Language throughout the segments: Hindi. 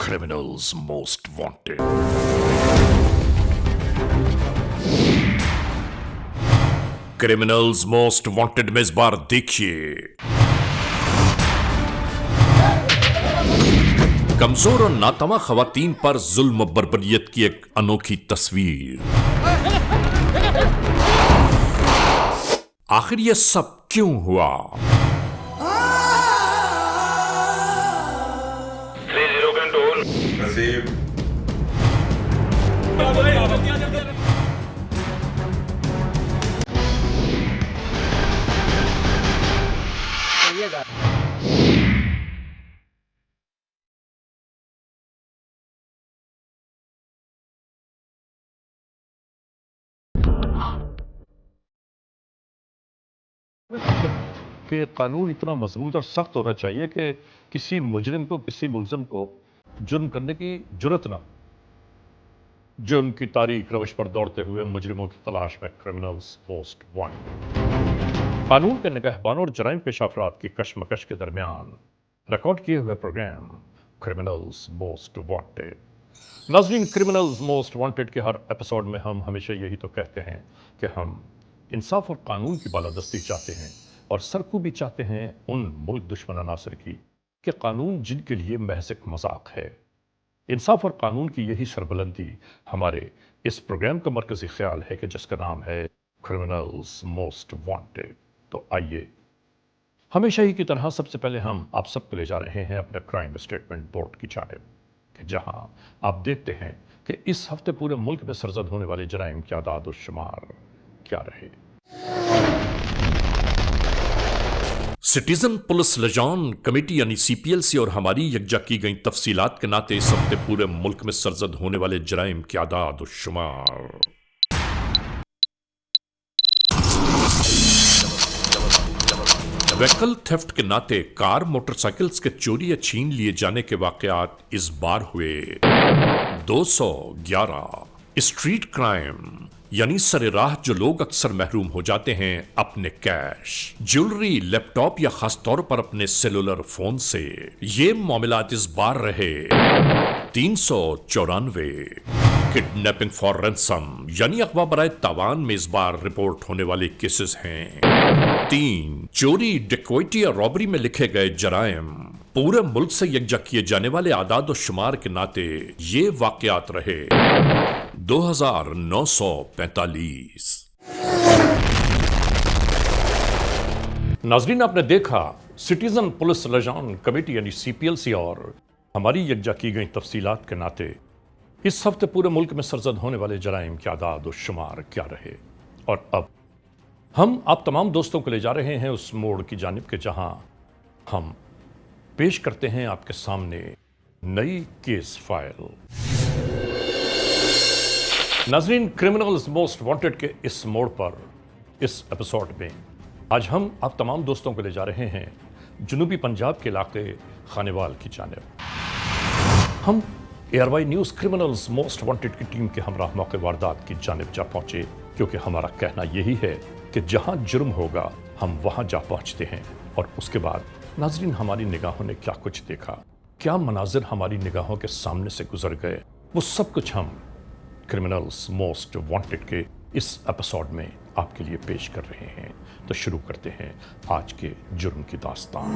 Criminals Most Wanted. Criminals most wanted में इस बार देखिए कमजोर और नातवा खवातीन पर जुल्म बर्बरियत की एक अनोखी तस्वीर। आखिर यह सब क्यों हुआ? 30 कंट्रोल नसीब कि कानून इतना मजबूत और सख्त होना चाहिए कि किसी मुजरिम को, किसी मुलजिम को जुर्म करने की जुर्रत ना, जुर्म की तारीख रवश पर दौड़ते हुए मुजरिमों की तलाश में क्रिमिनल्स मोस्ट वांटेड। कानून के निगहबानों और जराइम पेश अफराद की कशमकश के दरमियान रिकॉर्ड किए हुए प्रोग्राम क्रिमिनल्स मोस्ट वांटेड। नाज़रीन, क्रिमिनल्स मोस्ट वांटेड के हर एपिसोड में हम हमेशा यही तो कहते हैं कि हम इंसाफ और कानून की बालादस्ती चाहते हैं और सरकूबी चाहते हैं उन मुल्क दुश्मन अनासर की कि कानून जिनके लिए महज एक मजाक है। इंसाफ और कानून की यही सरबुलंदी हमारे इस प्रोग्राम का मरकजी ख्याल है कि जिसका नाम है क्रिमिनल्स मोस्ट वांटेड। तो आइए, हमेशा ही की तरह सबसे पहले हम आप सबको ले जा रहे हैं अपने क्राइम स्टेटमेंट बोर्ड की जानिब, कि जहां आप देखते हैं कि इस हफ्ते पूरे मुल्क में सरजद होने वाले जराइम की आदाद और शुमार क्या रहे। सिटीजन पुलिस लजान कमेटी यानी सीपीएलसी और हमारी यकजा की गई तफसीलात के नाते इस हफ्ते पूरे मुल्क में सरजद होने वाले जराइम की आदाद और शुमार। व्हीकल थेफ्ट के नाते कार मोटरसाइकिल्स के चोरी या छीन लिए जाने के वाकयात इस बार हुए 211। स्ट्रीट क्राइम यानी सरेराह जो लोग अक्सर महरूम हो जाते हैं अपने कैश, ज्वेलरी, लैपटॉप या खास तौर पर अपने सेलुलर फोन से, ये मामलात इस बार रहे 394। किडनैपिंग फॉर रैंसम यानी अगवा बराए तावान में इस बार रिपोर्ट होने वाले केसेस हैं 3। चोरी, डिक्वॉइटी या रॉबरी में लिखे गए जराइम पूरे मुल्क से यकजा किए जाने वाले आदाद और शुमार के नाते ये वाकयात रहे 2945। नाजरीन, आपने देखा सिटीजन पुलिस लजान कमेटी यानी सीपीएलसी और हमारी यकजा की गई तफसीलात के नाते इस हफ्ते पूरे मुल्क में सरजद होने वाले जराइम की आदाद और शुमार क्या रहे। और अब हम आप तमाम दोस्तों को ले जा रहे हैं उस मोड़ की जानिब के जहां हम पेश करते हैं आपके सामने नई केस फाइल। नाजरीन, क्रिमिनल्स मोस्ट वांटेड के इस मोड़ पर इस एपिसोड में आज हम आप तमाम दोस्तों को ले जा रहे हैं जनूबी पंजाब के इलाके खानेवाल की जानिब। हम ARY news criminals most wanted की टीम के हमराह मौके वारदात की जानिब जा पहुंचे, क्योंकि हमारा कहना यही है कि जहां जुर्म होगा हम वहां जा पहुंचते हैं। और उसके बाद नाजरीन, हमारी निगाहों ने क्या कुछ देखा, क्या मनाजिर हमारी निगाहों के सामने से गुजर गए, वो सब कुछ हम क्रिमिनल्स मोस्ट वांटेड के इस एपिसोड में आपके लिए पेश कर रहे हैं। तो शुरू करते हैं आज के जुर्म की दास्तान।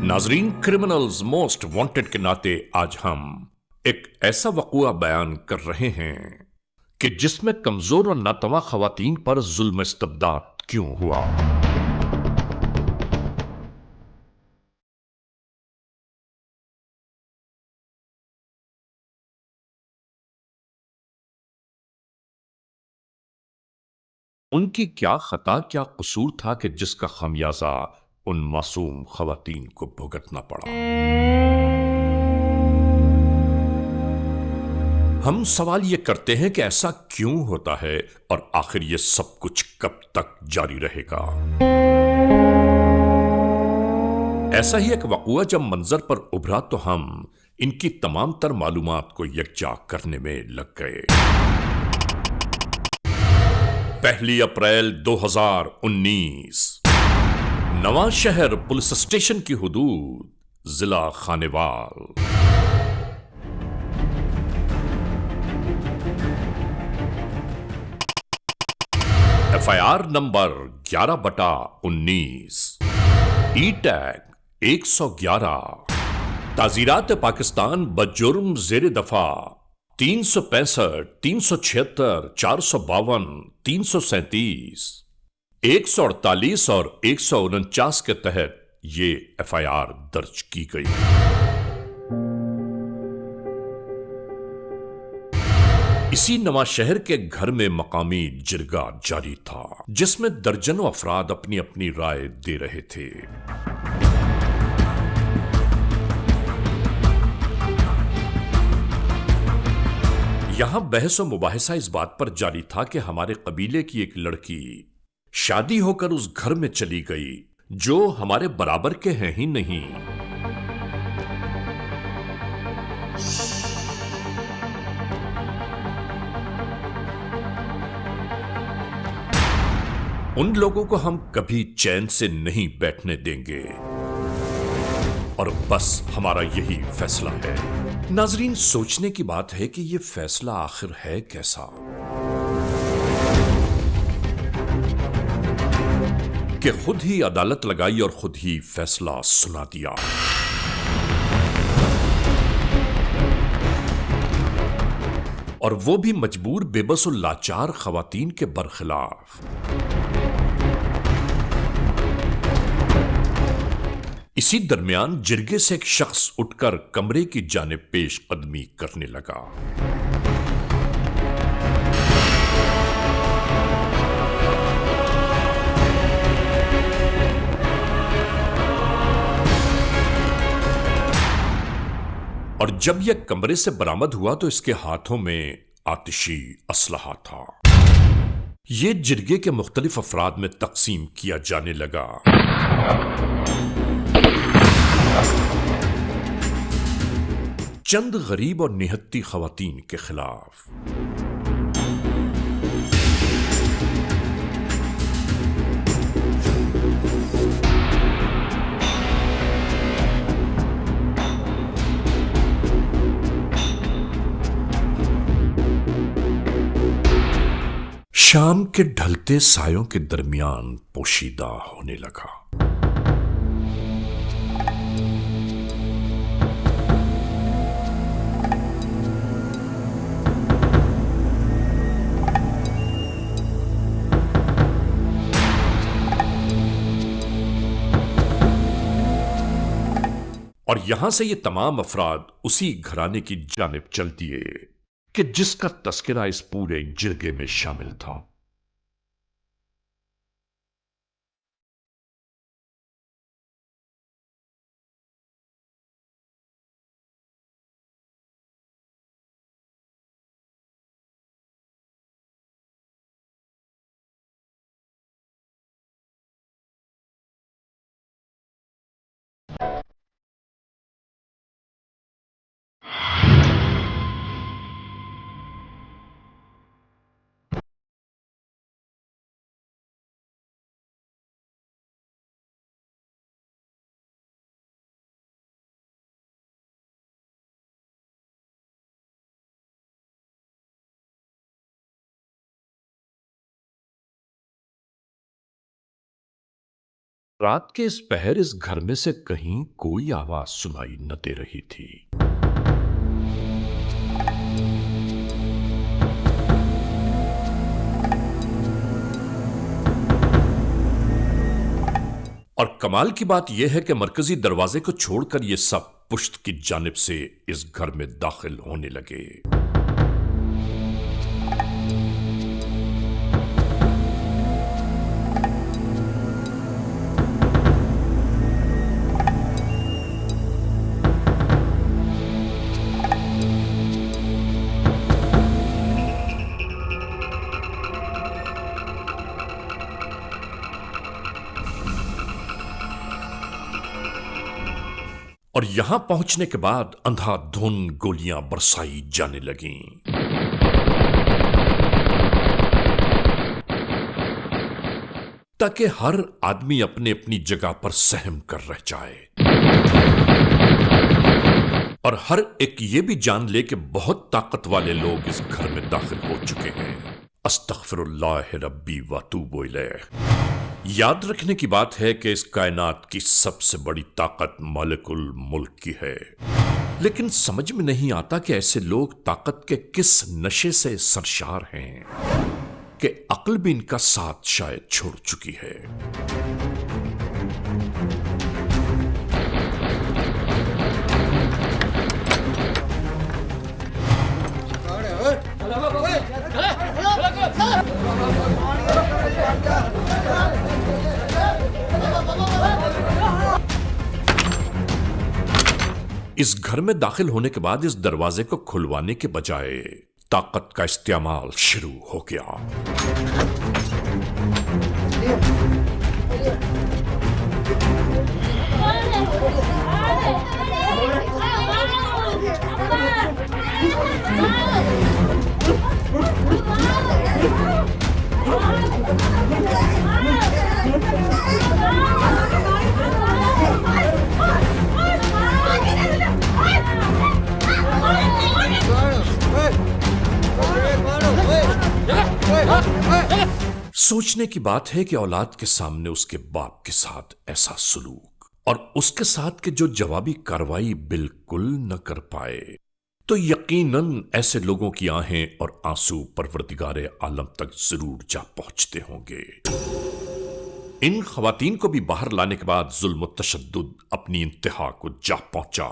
नाजरीन, क्रिमिनल्स मोस्ट वांटेड के नाते आज हम एक ऐसा वक़ुआ बयान कर रहे हैं कि जिसमें कमजोर और नातवा खवातीन पर जुल्म इस्तब्दाद क्यों हुआ। उनकी क्या खता, क्या कसूर था कि जिसका खमियाजा उन मासूम खवातीन को भुगतना पड़ा। हम सवाल ये करते हैं कि ऐसा क्यों होता है और आखिर ये सब कुछ कब तक जारी रहेगा। ऐसा ही एक वक़ुआ जब मंजर पर उभरा तो हम इनकी तमाम तर मालूमात को यकजा करने में लग गए। 1 अप्रैल 2019 नवां शहर पुलिस स्टेशन की हुदूद, जिला खानेवाल। FIR नंबर 11/19, ई टैग 111, ताजीरात पाकिस्तान बजुर्म जेर दफा 365, 376, 452, 337, 148 और 149 के तहत ये FIR दर्ज की गई। इसी नवां शहर के घर में मकामी जिरगा जारी था, जिसमें दर्जनों अफराद अपनी अपनी राय दे रहे थे। यहां बहस और मुबाहिसा इस बात पर जारी था कि हमारे कबीले की एक लड़की शादी होकर उस घर में चली गई जो हमारे बराबर के हैं ही नहीं। उन लोगों को हम कभी चैन से नहीं बैठने देंगे और बस हमारा यही फैसला है। नाजरीन, सोचने की बात है कि यह फैसला आखिर है कैसा, कि खुद ही अदालत लगाई और खुद ही फैसला सुना दिया। और वो भी मजबूर, बेबस और लाचार खवातीन के बरखिलाफ। इसी दरमियान जिरगे से एक शख्स उठकर कमरे की जानिब पेश कदमी करने लगा। और जब यह कमरे से बरामद हुआ तो इसके हाथों में आतिशी असलहा था। यह जिरगे के मुख्तलिफ अफराद में तकसीम किया जाने लगा। चंद गरीब और निहत्ती खवातीन के खिलाफ। शाम के ढलते सायों के दरमियान पोशीदा होने लगा। और यहां से ये तमाम अफराद उसी घराने की जानिब चल दिए कि जिसका तस्करा इस पूरे जिरगे में शामिल था। रात के इस पहर इस घर में से कहीं कोई आवाज सुनाई न दे रही थी। और कमाल की बात यह है कि मरकजी दरवाजे को छोड़कर ये सब पुश्त की जानिब से इस घर में दाखिल होने लगे। और यहां पहुंचने के बाद अंधाधुंध गोलियां बरसाई जाने लगीं। ताकि हर आदमी अपने अपनी जगह पर सहम कर रह जाए और हर एक ये भी जान ले कि बहुत ताकत वाले लोग इस घर में दाखिल हो चुके हैं। अस्तगफिरुल्लाह रब्बी व अतूबु इलैह। याद रखने की बात है कि इस कायनात की सबसे बड़ी ताकत मालिकुल मुल्क की है, लेकिन समझ में नहीं आता कि ऐसे लोग ताकत के किस नशे से सरशार हैं कि अक्ल भी इनका साथ शायद छोड़ चुकी है। इस घर में दाखिल होने के बाद इस दरवाजे को खुलवाने के बजाय ताकत का इस्तेमाल शुरू हो गया। सोचने की बात है कि औलाद के सामने उसके बाप के साथ ऐसा सलूक और उसके साथ के जो जवाबी कार्रवाई बिल्कुल न कर पाए, तो यकीनन ऐसे लोगों की आहें और आंसू परवरदिगारे आलम तक जरूर जा पहुंचते होंगे। इन खवातीन को भी बाहर लाने के बाद जुल्म और तशद्दुद अपनी इंतहा को जा पहुंचा।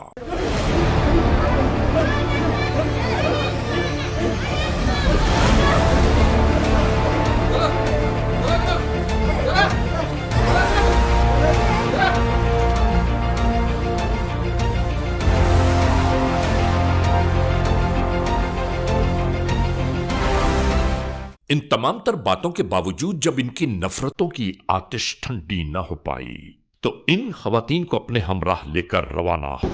इन तमाम तर बातों के बावजूद जब इनकी नफरतों की आतिश ठंडी ना हो पाई, तो इन खवातीन को अपने हमराह लेकर रवाना हो।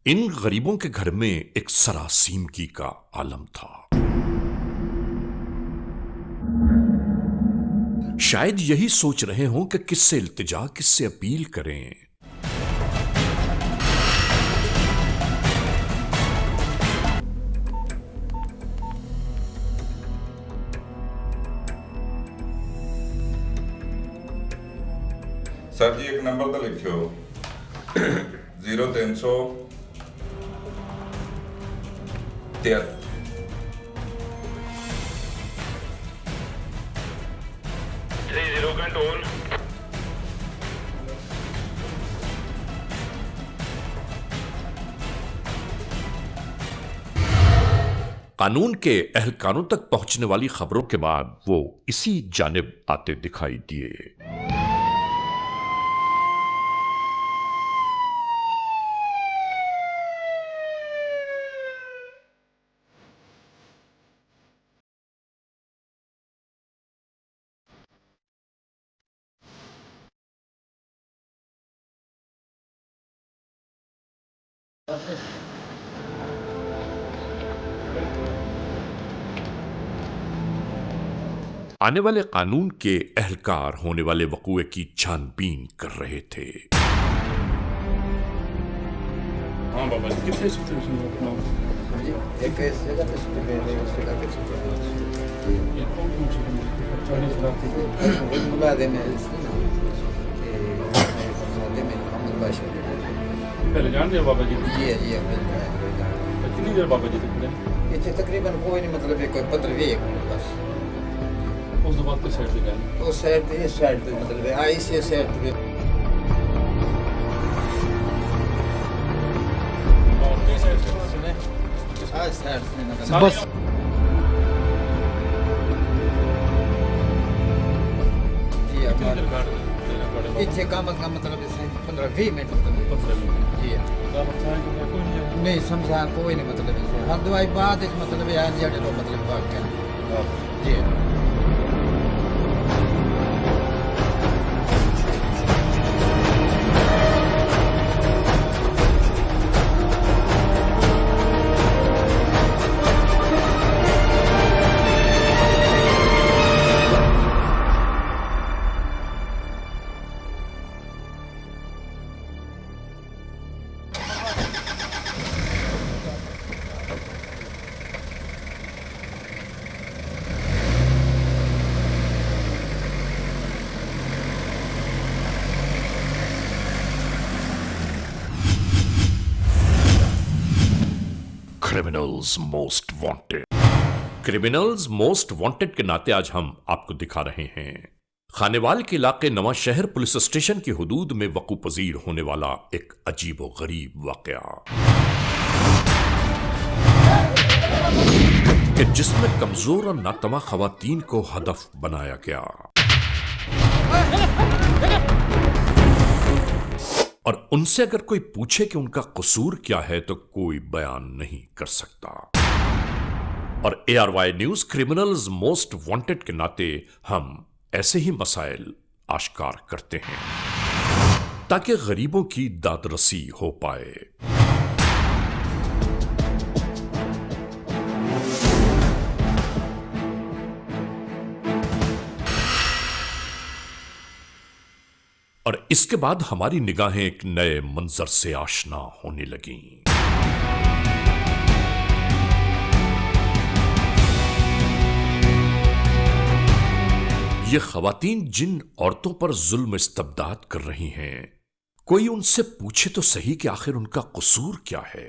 इन गरीबों के घर में एक सरासीमगी का आलम था। शायद यही सोच रहे हों कि किससे इल्तिजा, किससे अपील करें। सर जी एक नंबर तो लिखियो 0300 30 कंट्रोल। कानून के अहलकारों तक पहुंचने वाली खबरों के बाद वो इसी जानिब आते दिखाई दिए। आने वाले कानून के एहलकार होने वाले वकूए की छानबीन कर रहे थे। हाँ बाबा जी, कितने सूत्र एक इस जगह पे सुते हैं, उस जगह पे सुते हैं। मुलादे में मोहम्मद बादशाह पहले जान दिया बाबा जी जी जी कितनी देर बाबा जी तक इतने तकरीबन कोई नहीं, मतलब कोई 15-20 मिनट बस। उस बाद के साइड से गए उस साइड पे, इस साइड पे, मतलब आई से साइड पे सुने आज साइड से मतलब बस जी हमारे पीछे का मतलब 15-20 मिनट मतलब जी नहीं समझा कोई नहीं, मतलब इसे हर दवाई बाद इस मतलब यार जड़े लो मतलब वाक्य जी criminals most wanted. Criminals most wanted के नाते आज हम आपको दिखा रहे हैं खानेवाल के इलाके नवा शहर पुलिस स्टेशन की हुदूद में वकू पजीर होने वाला एक अजीब व गरीब वाकया कि जिसमें कमजोर और नातवा खवातीन को हदफ बनाया गया और उनसे अगर कोई पूछे कि उनका कसूर क्या है तो कोई बयान नहीं कर सकता। और ARY news criminals most wanted के नाते हम ऐसे ही मसाइल आश्कार करते हैं ताकि गरीबों की दादरसी हो पाए। और इसके बाद हमारी निगाहें एक नए मंजर से आशना होने लगीं। ये खवातीन जिन औरतों पर जुल्म इस्तबदाद कर रही हैं, कोई उनसे पूछे तो सही कि आखिर उनका कसूर क्या है।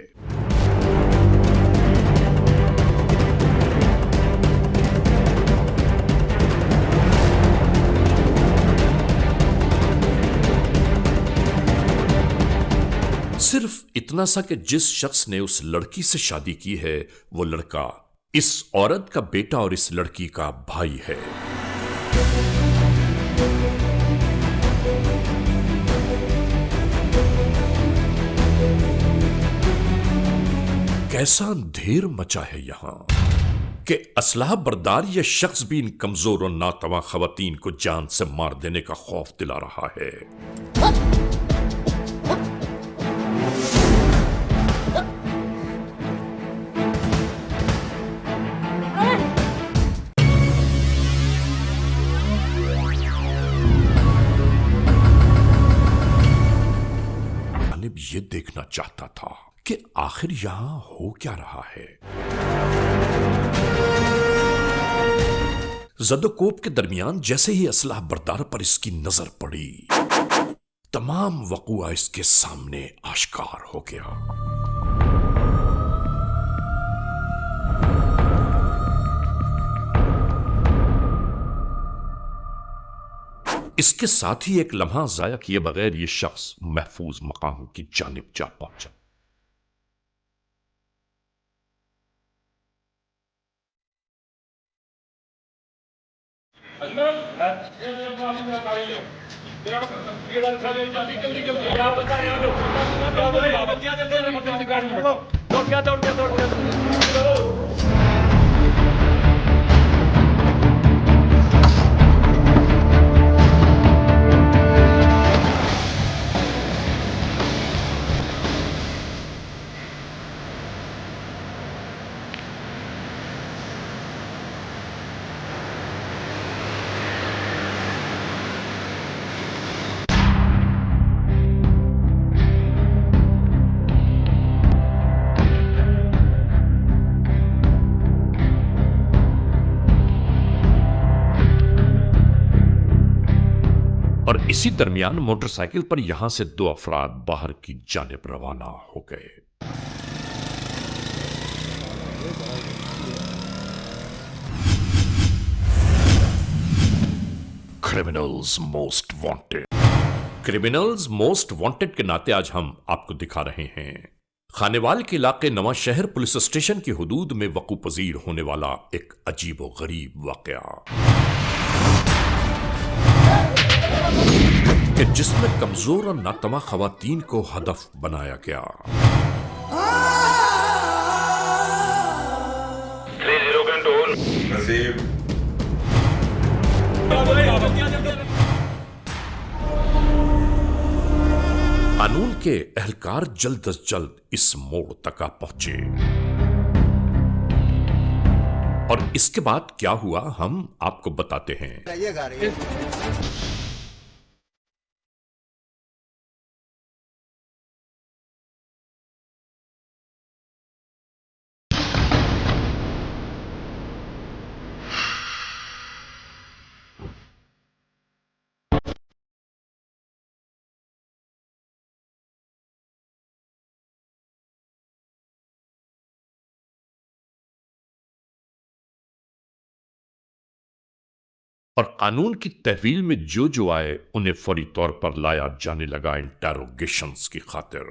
सिर्फ इतना सा कि जिस शख्स ने उस लड़की से शादी की है वो लड़का इस औरत का बेटा और इस लड़की का भाई है। कैसा अंधेर मचा है यहां कि असलाह बरदार यह शख्स भी इन कमजोर और नातवा खवातीन को जान से मार देने का खौफ दिला रहा है। ये देखना चाहता था कि आखिर यहां हो क्या रहा है। जदोकोप के दरमियान जैसे ही असलाह बरदार पर इसकी नजर पड़ी, तमाम वकूआ इसके सामने आश्कार हो गया। इसके साथ ही एक लम्हा जाया किए बगैर यह शख्स महफूज मकाम की जानिब जा पहुंचा। और इसी दरमियान मोटरसाइकिल पर यहां से 2 अफराद बाहर की जानिब रवाना हो गए। Criminals most wanted. Criminals most wanted के नाते आज हम आपको दिखा रहे हैं खानेवाल के इलाके नवा शहर पुलिस स्टेशन की हुदूद में वकू पजीर होने वाला एक अजीब व गरीब वाकया, कि जिसमें कमजोर और नातमा खवातीन को हदफ बनाया गया। नसीब कानून के एहलकार जल्द अज जल्द इस मोड़ तक आ पहुंचे और इसके बाद क्या हुआ हम आपको बताते हैं। और कानून की तहवील में जो आए उन्हें फौरी तौर पर लाया जाने लगा इंटेरोगेशंस की खातिर।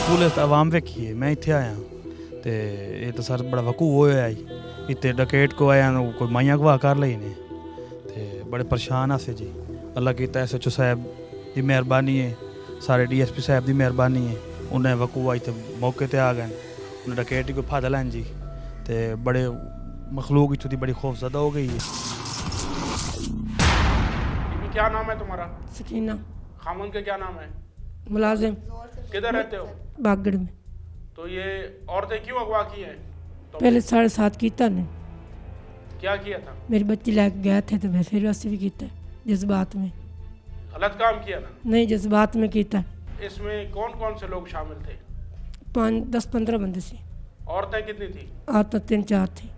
पुलिस आवाम वे की मैं इत्थे आया ते ये तो सर बड़ा वकू होया है इत्थे डकैत को आया कोई माइया गवा कर लई ने ते बड़े परेशान आसे जी। अल्लाह की SHO साहब की मेहरबानी है, सारे DSP साहब की मेहरबानी है, उन्हें वकू आई तो मौके ते आ गए, उन्हें डकैती को फायदा लैन जी ते बड़े मखलूक इतनी बड़ी खौफजदा हो गई है। क्या नाम है तुम्हारा? सकीना। खामन के क्या नाम है? मुलाजिम। किधर रहते हो? बागड़ में। तो ये औरतें क्यों अगवा की हैं? तो पहले 7:30 कीता ने। क्या किया था? मेरी बच्ची लेके गए थे तो मैं फिर वैसे भी कीता जज्बात में। गलत काम किया ना? नहीं, जज्बात में कीता। इसमें कौन कौन से लोग शामिल थे? 10-15 बंदे से। औरतें कितनी थी? तो 3-4 थी।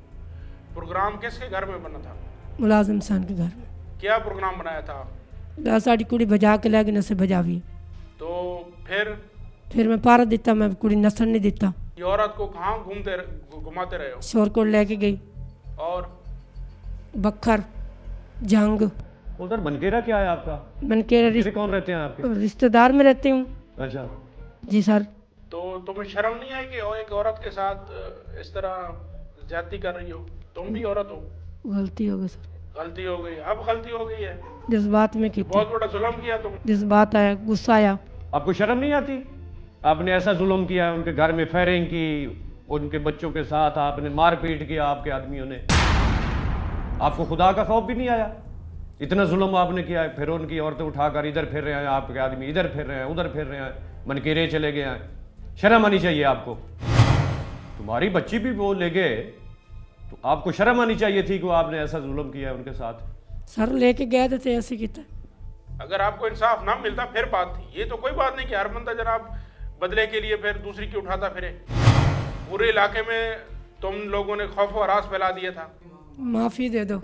प्रोग्राम किसके घर में बना था? मुलाजिम सान के घर में। क्या प्रोग्राम बनाया था? साड़ी कुड़ी बजा के लैगे नशे बजावी। तो फिर मैं पारा दिता, मैं कुड़ी नसन नहीं दिता। ये औरत को कहाँ घुमाते रहे हो? शोरकोट लेके गई और बखर जंग। उधर मनकेरा क्या है आपका? मनकेरा कौन रहते हैं आपके? रिश्तेदार में रहती हूँ। अच्छा जी सर। तो तुम्हें शर्म नहीं आई कि एक औरत के साथ इस तरह ज्यादती कर रही हो? तुम भी औरत हो। गलती हो गई सर। गलती हो गई, अब गलती हो गई है। जज्बात में की बहुत बड़ा जुल्म किया तुम। जज्बात आया, गुस्सा आया। आपको शर्म नहीं आती? आपने ऐसा जुल्म किया, उनके घर में फायरिंग की, उनके बच्चों के साथ आपने मारपीट किया, आपके आदमियों ने। आपको खुदा का खौफ भी नहीं आया? इतना जुल्म आपने किया है, फिर उनकी औरतें उठाकर इधर फिर रहे हैं, आपके आदमी इधर फिर रहे हैं, उधर फिर रहे हैं, मनकेरे चले गए हैं। शर्म आनी चाहिए आपको। तुम्हारी बच्ची भी वो ले गए तो आपको शर्म आनी चाहिए थी कि आपने ऐसा जुल्म किया है उनके साथ। सर लेके गए थे ऐसे किया। अगर आपको इंसाफ ना मिलता फिर बात थी। ये तो कोई बात नहीं कि हर बंदा जनाब बदले के लिए फिर दूसरी की उठाता फिरे। पूरे इलाके में तुम लोगों ने खौफ और हरास फैला दिया था। माफी दे दो।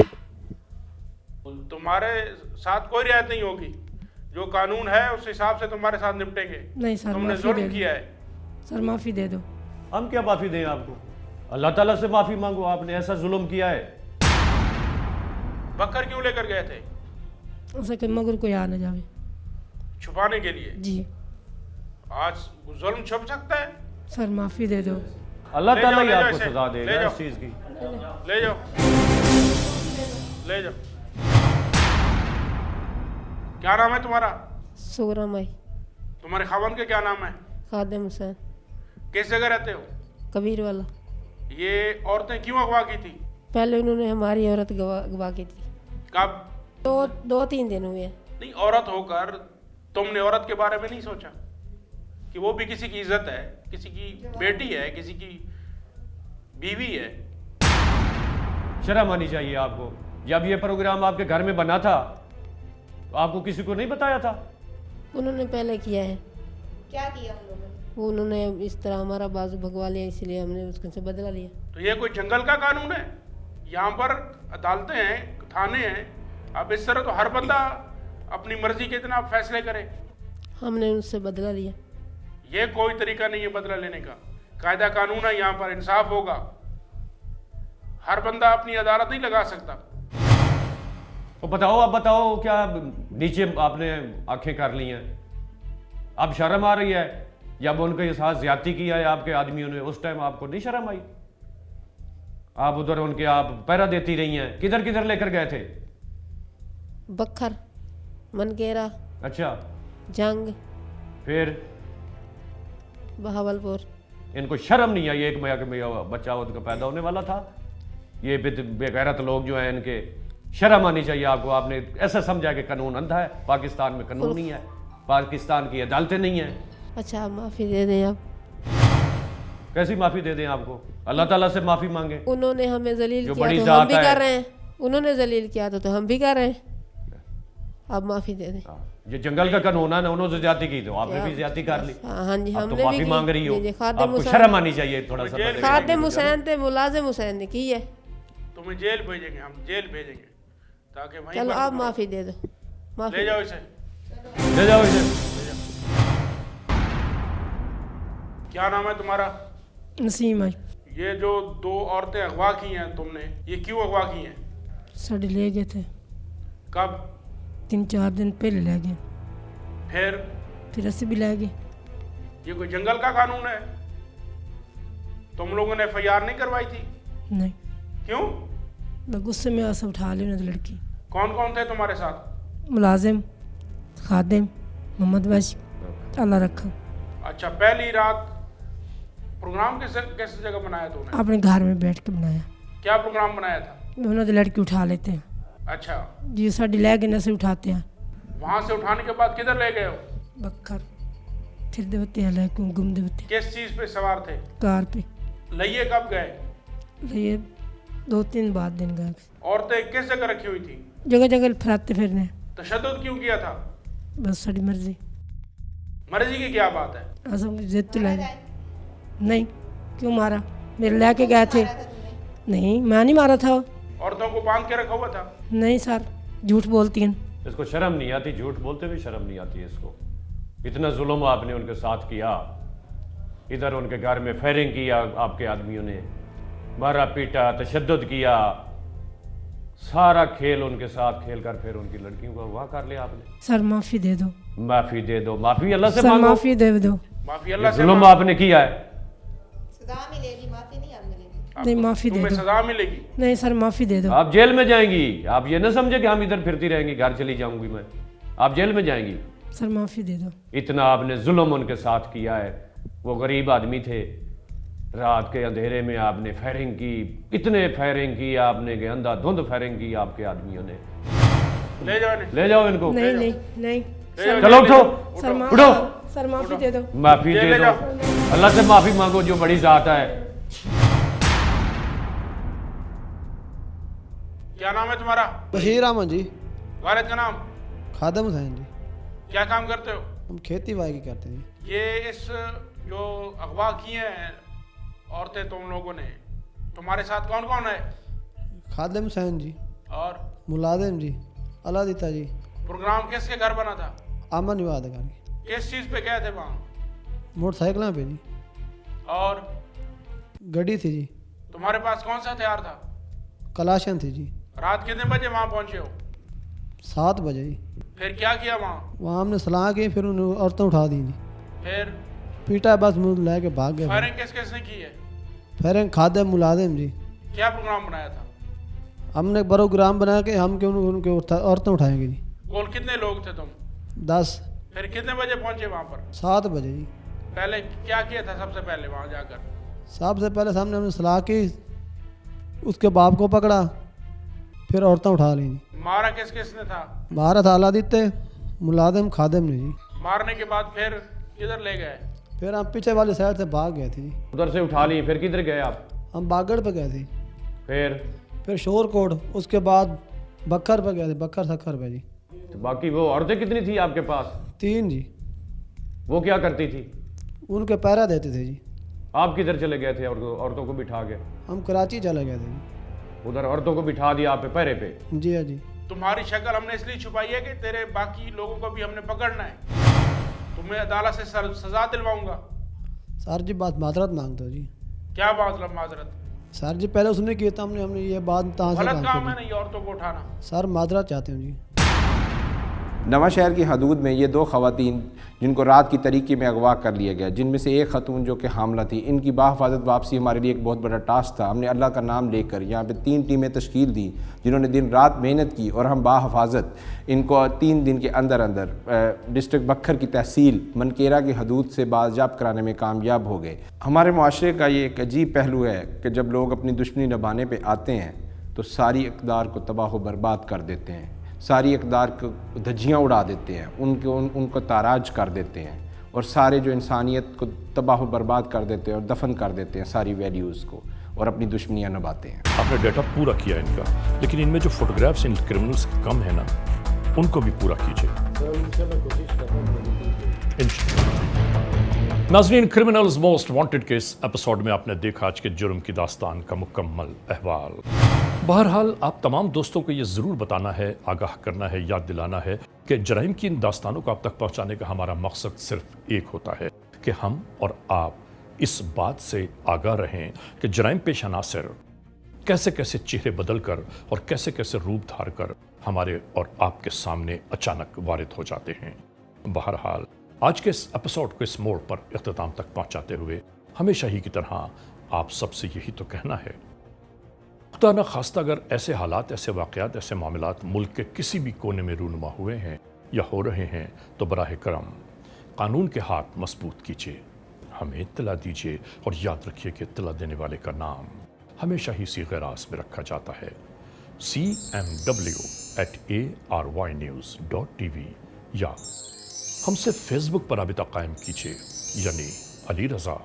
तुम्हारे साथ कोई रियायत नहीं होगी। जो कानून है उस हिसाब से तुम्हारे साथ निपटेंगे। नहीं सर, तुमने जुल्म किया है। सर माफी दे दो। हम क्या माफी दें आपको? अल्लाह ताला से माफी मांगो, आपने ऐसा जुल्म किया है। बकर क्यों लेकर गए थे? उसे कि मगर कोई आ न जावे, छुपाने के लिए। जी। आज जुल्म छुप सकता है? सर माफी दे दो। अल्लाह ताला ही ले जाओ आपको इसे। सजा ले देगा जाओ। इस चीज की। ले जाओ, ले जाओ। क्या नाम है तुम्हारा? सुगरा माई। तुम्हारे खावन के क्या नाम है? खादिम हुसैन। किस जगह रहते हो? कबीर वाला। ये औरतें क्यों अगवा की थी? पहले उन्होंने हमारी औरत गवा की थी। कब? 2-3 दिन हुए। नहीं, औरत होकर तुमने औरत के बारे में नहीं सोचा कि वो भी किसी की इज्जत है, किसी की बेटी है, किसी की बीवी है? शर्म आनी चाहिए आपको। जब ये प्रोग्राम आपके घर में बना था तो आपको किसी को नहीं बताया था? उन्होंने पहले किया है। क्या किया उन लोगों ने? वो उन्होंने इस तरह हमारा बाजू भगवा लिया, इसलिए हमने उससे बदला लिया। तो ये कोई जंगल का कानून है? यहाँ पर अदालतें हैं, थाने हैं, अब इस तरह तो हर बंदा अपनी मर्जी के इतना फैसले करे। हमने उससे बदला लिया। ये कोई तरीका नहीं है बदला लेने का, कायदा कानून है, यहाँ पर इंसाफ होगा। हर बंदा अपनी अदालत नहीं लगा सकता। तो बताओ, अब बताओ, क्या नीचे आपने आंखें कर ली हैं? अब शर्म आ रही है? जब उनके साथ ज्यादती किया है आपके आदमियों ने, उस टाइम आपको नहीं शर्म आई? आप उधर उनके आप पहरा देती रही हैं। किधर किधर लेकर गए थे? बखर, मनकेरा, अच्छा, जंग, फिर बहावलपुर। इनको शर्म नहीं आई? एक बच्चा उनका पैदा होने वाला था। ये बेगैरत लोग जो हैं, इनके शर्म आनी चाहिए आपको। आपने ऐसा समझा कि कानून अंधा है, पाकिस्तान में कानून नहीं है, पाकिस्तान की अदालतें नहीं हैं। अच्छा, माफ़ी दे दें आप। कैसी माफ़ी दे दें आपको? अल्लाह ताला से माफ़ी मांगे। उन्होंने हमें जलील जो किया बड़ी तो हम जात भी है। कर रहे हैं, उन्होंने जलील किया तो हम भी कर रहे हैं। आप माफ़ी दे दें। ये जंगल का कानून है ना, उन्होंने ज्यादती की तो आपने भी ज्यादती कर ली। हाँ जी, अब हमने तो माफी भी मांग रही हो, की। खादिम आपको हुसैन, शर्म आनी चाहिए थोड़ा सा। खादिम हुसैन थे, मुलाजिम हुसैन ने की है। तुम्हें जेल भेजेंगे, हम जेल भेजेंगे ताकि वहीं चलो पर आप तुम माफ़ी दे दो, माफ़ी ले जाओ इसे। ले जाओ इसे। क्या नाम है तुम्हारा? नसीम है। ये जो 2 औरतें अगवा की हैं तुमने, ये क्यों अगवा की हैं? साढ़े ले गए थे, कब? 3-4 दिन पहले ले गए, फिर ऐसे भी ले गए। ये कोई जंगल का कानून है? तुम लोगों ने FIR नहीं करवाई थी? नहीं, क्यों? मैं गुस्से में आसा उठा ली उन्हें। लड़की कौन कौन थे तुम्हारे साथ? मुलाजिम, खादिम, मोहम्मद वैश, अल्लाह रखा। अच्छा, पहली रात प्रोग्राम किस जगह बनाया तुमने? अपने घर में बैठ के बनाया। क्या प्रोग्राम बनाया था? उन्होंने लड़की उठा लेते हैं अच्छा, जी, साड़ी ले गए, से उठाते हैं। वहां से उठाने के बाद किधर ले गए हो? बखर फिर देते हैं, ले घूम देते। किस चीज पे सवार थे? कार पे। लइये कब गए? ये 2-3 बाद दिन गए। औरतें किस जगह रखी हुई थी? जगह जगह फराते फिरने। तशद्दुद क्यों किया था? बस साड़ी मर्जी। मर्जी की क्या बात है? असम जिद तो ले गए। नहीं, क्यों मारा? मेरे लेके गए थे। नहीं, मैं नहीं मारा था। औरतों को बांध के रखा हुआ था? नहीं सर, झूठ बोलती हैं। इसको शर्म नहीं आती? झूठ बोलते हुए शर्म नहीं आती है इसको? इतना जुल्म आपने उनके साथ किया, इधर उनके घर में फायरिंग किया, आपके आदमियों ने मारा पीटा, तशद्दुद किया, सारा खेल उनके साथ खेल कर फिर उनकी लड़कियों को अगवा कर लिया आपने। सर माफी दे दो। माफी दे दो? माफी अल्लाह से सर मांगो। माफी दे दो। माफी अल्लाह से जुल्म आपने किया है। सजा मिलेगी, माफी नहीं अब मिलेगी। नहीं, माफी दे तुम्हें दो। सजा मिलेगी। नहीं सर, माफी दे दो। आप जेल में जाएंगी। आप ये ना समझे कि हम इधर फिरती रहेंगी, घर चली जाऊंगी मैं। आप जेल में जाएंगी। सर माफी दे दो। इतना आपने जुल्म उनके साथ किया है। वो गरीब आदमी थे, रात के अंधेरे में आपने फायरिंग की, इतने फायरिंग की आपने कि अंधाधुंध फायरिंग की आपके आदमियों ने। ले जाओ इन्हें। ले जाओ इनको। नहीं नहीं नहीं। चलो उठो, सर उठो। सर माफी दे दो। माफी दे ले दो। जाओ। अल्लाह से माफी मांगो जो बड़ी जात है। क्या नाम है तुम्हारा? बशीर अहमद जी। वालिद का नाम? खादिम हुसैन जी। क्या काम करते हो? हम खेती बाड़ी करते हैं जी। ये इस जो अगवा किए हैं औरतें तुम लोगों ने, तुम्हारे साथ कौन कौन है? खादिम हुसैन जी, और मुलाजिम जी, अलादिता जी। प्रोग्राम किसके घर बना था? अमन विवाद घर। किस चीज़ पे गए थे वहाँ? मोटरसाइकिल पे जी। और गड्डी थी जी। तुम्हारे पास कौन सा हथियार था? कलाशन थी जी। रात कितने बजे वहाँ पहुँचे हो? 7 बजे जी। फिर क्या किया वहाँ? वहाँ हमने सलाह की, फिर उन्हें औरतें उठा दी जी। फिर पीटा, बस मुँह ले के भाग गए। फायरिंग किस किसने की है? फायरिंग खादिम मुलाजिम जी। क्या प्रोग्राम बनाया था? हमने प्रोग्राम बना के हम क्यों उनके औरतें उठाएंगे जी। कुल कितने लोग थे तुम? 10। फिर कितने बजे पहुँचे वहाँ पर? 7 बजे जी। पहले क्या किया था सबसे पहले वहाँ जाकर? सबसे पहले सामने हमने सलाह की, उसके बाप को पकड़ा, फिर औरतें उठा ली जी। मारा किस किसने था? मारा था अलादित्य, मुलाजिम, खादिम ने जी। मारने के बाद फिर किधर ले गए? फिर हम पीछे वाली साइड से भाग गए थे जी। उधर से उठा ली, फिर किधर गए आप? हम बागड़ पे गए थे। फिर शोरकोट, उसके बाद बखर पे गए थे, बखर सखर पे जी। तो बाकी वो औरतें कितनी थी आपके पास? 3 जी। वो क्या करती थी? उनके पैरा देते थे जी। आप किधर चले गए थे औरतों को बिठा के? हम कराची चले गए थे जी। उधर औरतों को बिठा दिया आप पे पहरे पे? जी हाँ जी। तुम्हारी शक्ल हमने इसलिए छुपाई है कि तेरे बाकी लोगों को भी हमने पकड़ना है। तुम्हें अदालत से सजा दिलवाऊंगा। सर जी बात माजरत मांगते हो जी। क्या मतलब माजरत? सर जी पहले उसने किया था, हमने ये बात कहाँ से गलत काम है ना ये औरतों को उठाना। सर माजरत चाहते हूँ जी। नवां शहर की हदूद में ये 2 ख़वातीन जिनको रात की तरीके में अगवा कर लिया गया, जिनमें से एक ख़तून जो कि हामला थी, इनकी बाहिफाजत वापसी हमारे लिए एक बहुत बड़ा टास्क था। हमने अल्लाह का नाम लेकर यहाँ पे 3 टीमें तश्कील दी जिन्होंने दिन रात मेहनत की और हम बाहिफाजत इनको 3 दिन के अंदर अंदर डिस्ट्रिक्ट बखर की तहसील मनकेरा की हदूद से बाज़ाब्त कराने में कामयाब हो गए। हमारे मुआशरे का ये एक अजीब पहलू है कि जब लोग अपनी दुश्मनी निभाने पर आते हैं तो सारी इक़दार को तबाह व बर्बाद कर देते हैं, सारी इक़दार को धज्जियाँ उड़ा देते हैं, उनको ताराज कर देते हैं और सारे जो इंसानियत को तबाह व बर्बाद कर देते हैं और दफन कर देते हैं सारी वैल्यूज़ को, और अपनी दुश्मनियाँ निभाते हैं। आपने डाटा पूरा किया इनका, लेकिन इनमें जो फोटोग्राफ्स इन क्रिमिनल्स के कम है ना, उनको भी पूरा कीजिए। नाज़रीन, criminals most wanted case episode में आपने देखा आज के जुर्म की दास्तान का मुकम्मल अहवाल। बहरहाल आप तमाम दोस्तों को ये ज़रूर बताना है, आगाह करना है, याद दिलाना है कि जराइम की इन दास्तानों को आप तक पहुंचाने का हमारा मकसद सिर्फ एक होता है कि हम और आप इस बात से आगाह रहें कि जराइम पेश अनासर कैसे कैसे चेहरे बदल कर और कैसे कैसे रूप धार कर हमारे और आपके सामने अचानक वारिद हो जाते हैं। बहरहाल आज के इस एपिसोड को इस मोड़ पर इख्तिताम तक पहुंचाते हुए हमेशा ही की तरह आप सबसे यही तो कहना है, खुदा न खास्ता अगर ऐसे हालात, ऐसे वाक़यात, ऐसे मामलात मुल्क के किसी भी कोने में रूनुमा हुए हैं या हो रहे हैं तो बराह करम कानून के हाथ मजबूत कीजिए, हमें इत्तला दीजिए और याद रखिए कि इत्तला देने वाले का नाम हमेशा ही सीग़े रास में रखा जाता है cmw@arYnews.tv या हमसे फेसबुक पर राबिता कायम कीजिए, यानी अली रज़ा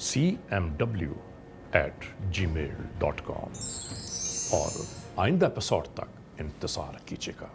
cmw@gmail.com और आइंदा एपिसोड तक इंतज़ार कीजिएगा।